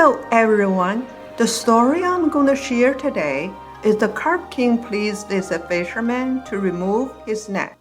Hello everyone. The story I'm going to share today is the Carp King pleads this fisherman to remove his net.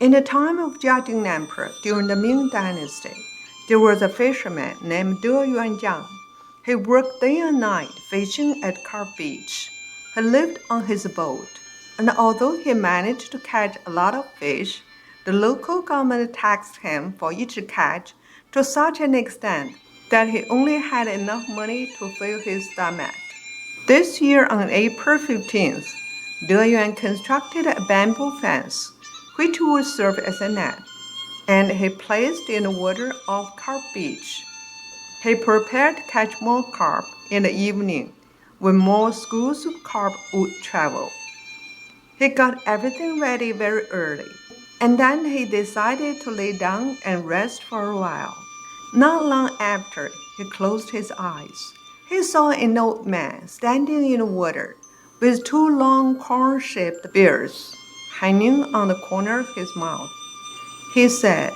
In the time of Jiajing Emperor during the Ming dynasty, there was a fisherman named Deyan Zhang. He worked day and night fishing at Carp Beach. He lived on his boat, and although he managed to catch a lot of fish, the local government taxed him for each catch to such an extent that he only had enough money to fill his stomach. This year on April 15th, Deyan constructed a bamboo fence, which would serve as a net, and he placed in the water of Carp Beach. He prepared to catch more carp in the evening, when more schools of carp would travel. He got everything ready very early, and then he decided to lay down and rest for a while. Not long after he closed his eyes, he saw an old man standing in the water with two long corn-shaped beards hanging on the corner of his mouth. He said,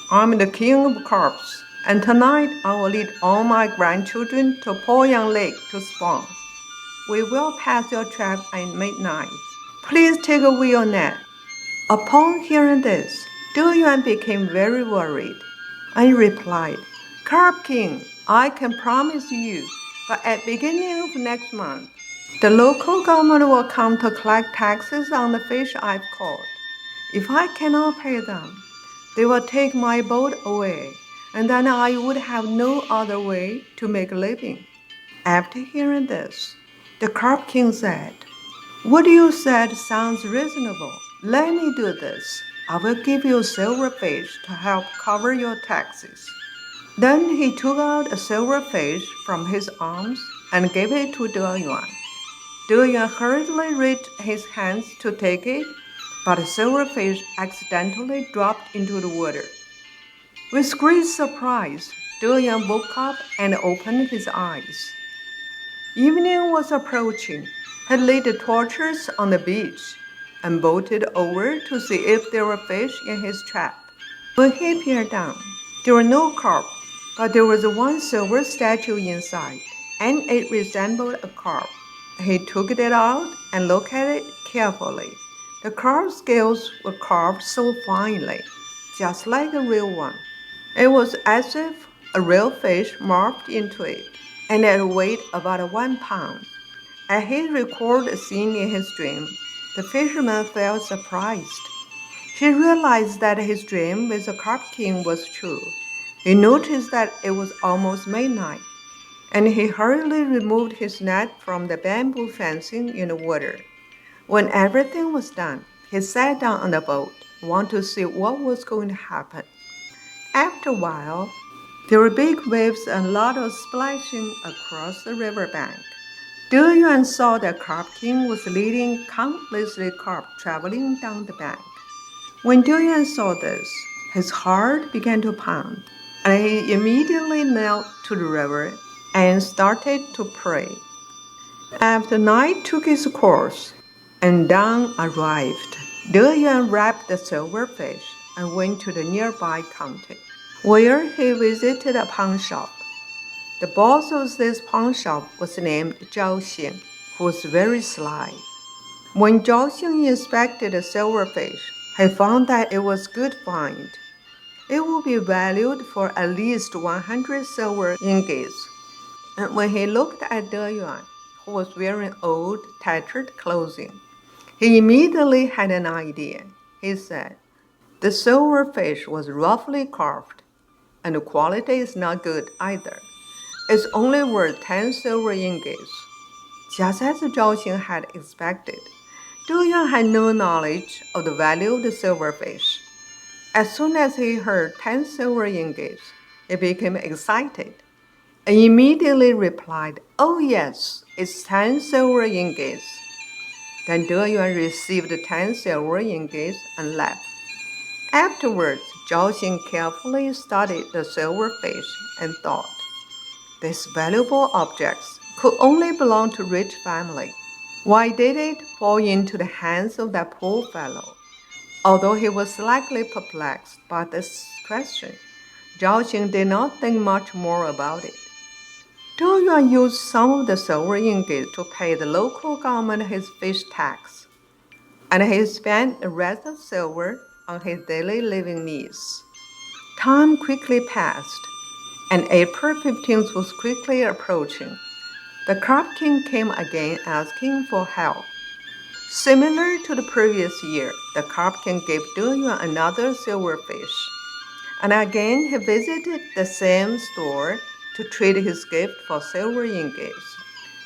"I'm the king of carps, and tonight I will lead all my grandchildren to Poyang Lake to spawn. We will pass your trap at midnight. Please take away your net." Upon hearing this, Deyan became very worried and replied, "Carp King, I can promise you, but at the beginning of next month, the local government will come to collect taxes on the fish I've caught. If I cannot pay them, they will take my boat away, and then I would have no other way to make a living." After hearing this, the Carp King said, "What you said sounds reasonable. Let me do this. I will give you silverfish to help cover your taxes." Then he took out a silverfish from his arms and gave it to Deyan. Deyan hurriedly reached his hands to take it, but the silverfish accidentally dropped into the water. With great surprise, Deyan woke up and opened his eyes. Evening was approaching. He lit the torches on the beach and bolted over to see if there were fish in his trap. When he peered down, there were no carp, but there was one silver statue inside, and it resembled a carp. He took it out and looked at it carefully. The carp scales were carved so finely, just like a real one. It was as if a real fish morphed into it, and it weighed about 1 pound. As he recalled the scene in his dream, the fisherman felt surprised. He realized that his dream with the Carp King was true. He noticed that it was almost midnight, and he hurriedly removed his net from the bamboo fencing in the water. When everything was done, he sat down on the boat, wanting to see what was going to happen. After a while, there were big waves and a lot of splashing across the riverbank. Deyan saw that Carp King was leading countless carp traveling down the bank. When Deyan saw this, his heart began to pound, and he immediately knelt to the river and started to pray. After night took its course and dawn arrived, Deyan wrapped the silverfish and went to the nearby county, where he visited a pawn shop. The boss of this pawn shop was named Jiajing, who was very sly. When Jiajing inspected the silverfish, he found that it was good find. It would be valued for at least 100 silver ingots. And when he looked at Deyan, who was wearing old, tattered clothing, he immediately had an idea. He said, "The silverfish was roughly carved, and the quality is not good either. It's only worth 10 silver ingots." Just as Jiajing had expected, Deyan had no knowledge of the value of the silverfish. As soon as he heard 10 silver ingots, he became excited and immediately replied, "Oh yes, it's 10 silver ingots." Then Deyan received 10 silver ingots and left. Afterwards, Jiajing carefully studied the silverfish and thought, "These valuable objects could only belong to rich family. Why did it fall into the hands of that poor fellow?" Although he was slightly perplexed by this question, Jiajing did not think much more about it. Deyan used some of the silver ingots to pay the local government his fish tax, and he spent the rest of silver on his daily living needs. Time quickly passed, and April 15th was quickly approaching. The Carp King came again asking for help. Similar to the previous year, the Carp King gave Deyan another silverfish, and again he visited the same store to trade his gift for silver ingots.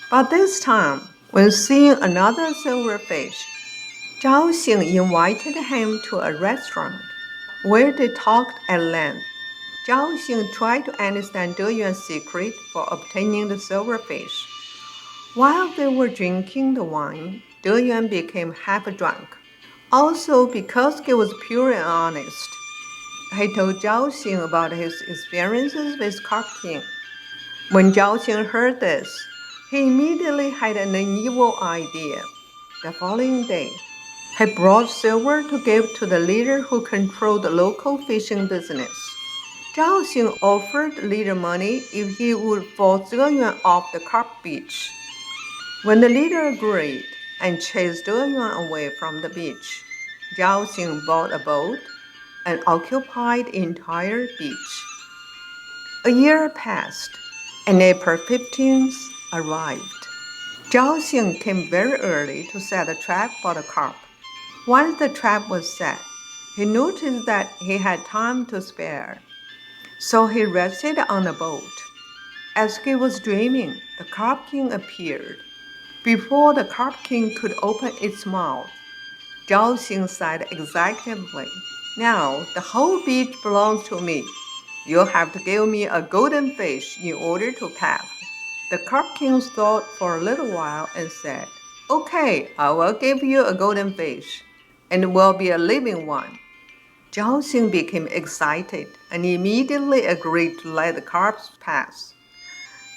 But this time, when seeing another silverfish, Jiajing invited him to a restaurant, where they talked at length. Jiajing tried to understand Deyan's secret for obtaining the silverfish. While they were drinking the wine, Deyan became half drunk. Also, because he was pure and honest, he told Jiajing about his experiences with Carp King. When Jiajing heard this, he immediately had an evil idea. The following day, he brought silver to give to the leader who controlled the local fishing business. Jiajing offered the leader money if he would force Deyan off the Carp beach. When the leader agreed and chased Deyan away from the beach, Jiajing bought a boat and occupied the entire beach. A year passed, and April 15th arrived. Jiajing came very early to set a trap for the carp. Once the trap was set, he noticed that he had time to spare, so he rested on the boat. As he was dreaming, the Carp King appeared. Before the Carp King could open its mouth, Jiajing said excitingly, "Now the whole beach belongs to me. You'll have to give me a golden fish in order to pass." The Carp King thought for a little while and said, "Okay, I will give you a golden fish, and it will be a living one." Jiajing became excited and immediately agreed to let the carps pass.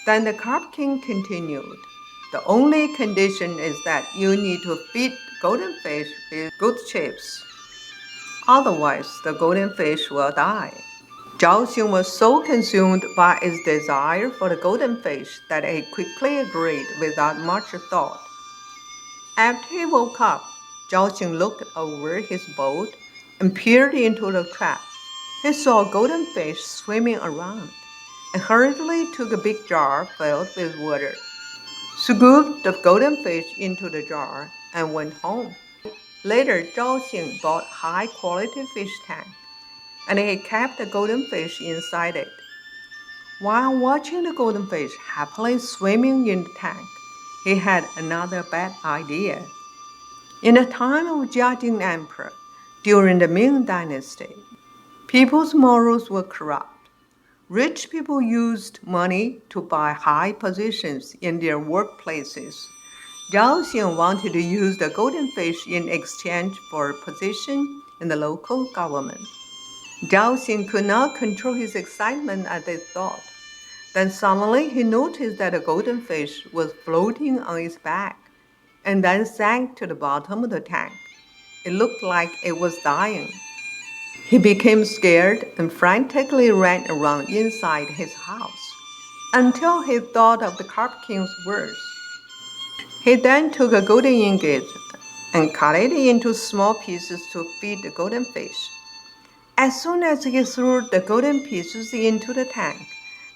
Then the Carp King continued, "The only condition is that you need to feed golden fish with good chips. Otherwise, the golden fish will die." Jiajing was so consumed by his desire for the golden fish that he quickly agreed without much thought. After he woke up, Jiajing looked over his boat and peered into the trap. He saw a golden fish swimming around and hurriedly took a big jar filled with water, scooped the golden fish into the jar, and went home. Later, Jiajing bought a high-quality fish tank, and he kept the golden fish inside it. While watching the golden fish happily swimming in the tank, he had another bad idea. In the time of Jiajing Emperor, during the Ming dynasty, people's morals were corrupt. Rich people used money to buy high positions in their workplaces. Jiajing wanted to use the golden fish in exchange for a position in the local government. Jiajing could not control his excitement at this thought. Then suddenly he noticed that the golden fish was floating on its back and then sank to the bottom of the tank. It looked like it was dying. He became scared and frantically ran around inside his house until he thought of the Carp King's words. He then took a golden ingot and cut it into small pieces to feed the golden fish. As soon as he threw the golden pieces into the tank,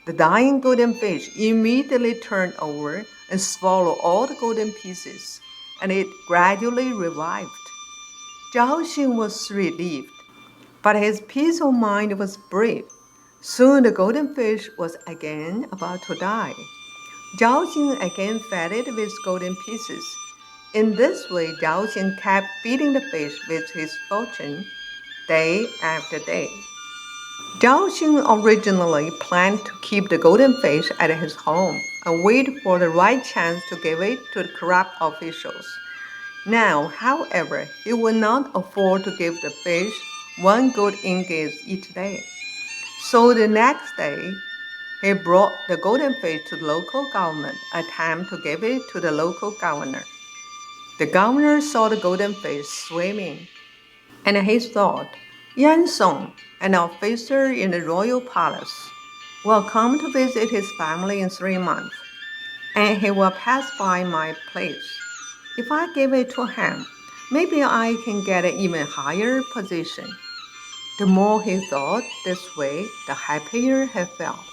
the dying golden fish immediately turned over and swallowed all the golden pieces, and it gradually revived. Jiajing was relieved, but his peace of mind was brief. Soon the golden fish was again about to die. Jiajing again fed it with golden pieces. In this way, Jiajing kept feeding the fish with his fortune, day after day. Jiajing originally planned to keep the golden fish at his home and wait for the right chance to give it to the corrupt officials. Now, however, he would not afford to give the fish one gold ingot each day. So the next day, he brought the golden fish to the local government, a time to give it to the local governor. The governor saw the golden fish swimming, and he thought, "Yan Song, an officer in the royal palace, will come to visit his family in 3 months, and he will pass by my place. If I give it to him, maybe I can get an even higher position." The more he thought this way, the happier he felt.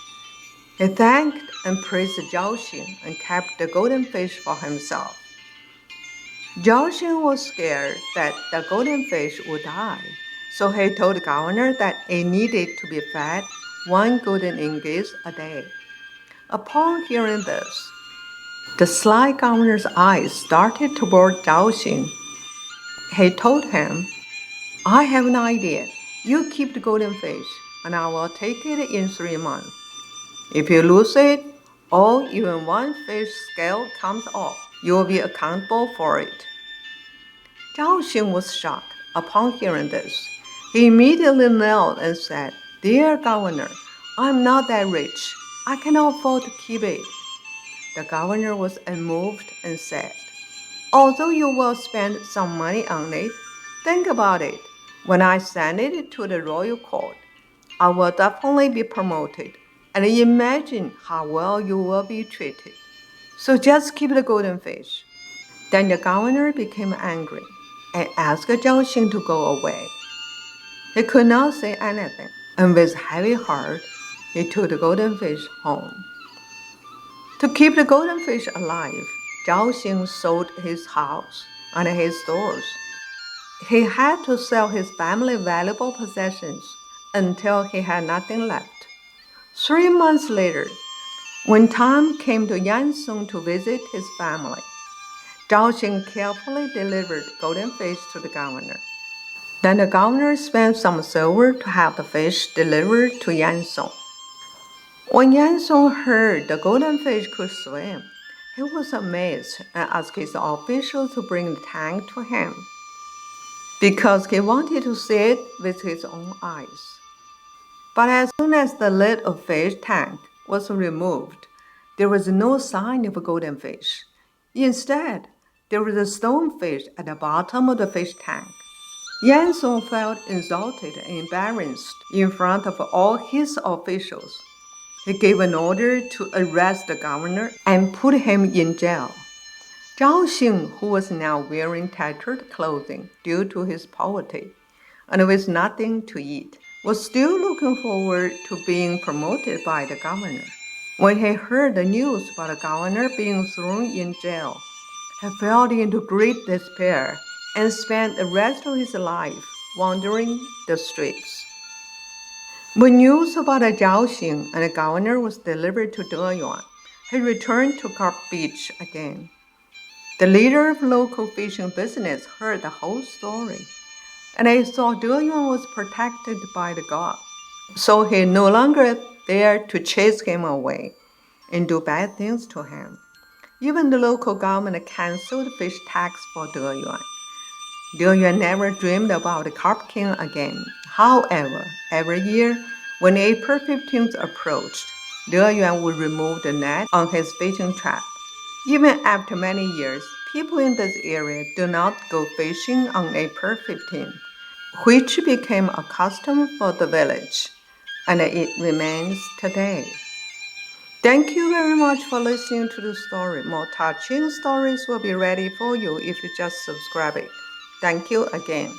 He thanked and praised Jiajing and kept the golden fish for himself. Jiajing was scared that the golden fish would die, so he told the governor that it needed to be fed 1 golden ingot a day. Upon hearing this, the sly governor's eyes started toward Jiajing. He told him, "I have an idea. You keep the golden fish, and I will take it in 3 months. If you lose it, or even one fish scale comes off, you will be accountable for it." Jiajing was shocked upon hearing this. He immediately knelt and said, "Dear governor, I am not that rich. I cannot afford to keep it." The governor was unmoved and said, "Although you will spend some money on it, think about it. When I send it to the royal court, I will definitely be promoted, and imagine how well you will be treated. So just keep the golden fish." Then the governor became angry and asked Jiajing to go away. He could not say anything, and with heavy heart, he took the golden fish home. To keep the golden fish alive, Jiajing sold his house and his stores. He had to sell his family's valuable possessions until he had nothing left. 3 months later, when time came to Yansun to visit his family, Jiajing carefully delivered golden fish to the governor. Then the governor spent some silver to have the fish delivered to Yansun. When Yansun heard the golden fish could swim, he was amazed and asked his officials to bring the tank to him, because he wanted to see it with his own eyes. But as soon as the lid of fish tank was removed, there was no sign of a golden fish. Instead, there was a stonefish at the bottom of the fish tank. Yansun felt insulted and embarrassed in front of all his officials. He gave an order to arrest the governor and put him in jail. Jiajing, who was now wearing tattered clothing due to his poverty and with nothing to eat, was still looking forward to being promoted by the governor. When he heard the news about the governor being thrown in jail, he fell into great despair and spent the rest of his life wandering the streets. When news about Jiajing and the governor was delivered to Deyan, he returned to Carp Beach again. The leader of local fishing business heard the whole story, and he thought Deyan was protected by the god, so he no longer dared to chase him away and do bad things to him. Even the local government canceled fish tax for Deyan. Deyan never dreamed about the Carp King again. However, every year, when April 15th approached, Deyan would remove the net on his fishing trap. Even after many years, people in this area do not go fishing on April 15th, which became a custom for the village, and it remains today. Thank you very much for listening to the story. More touching stories will be ready for you if you just subscribe it. Thank you again.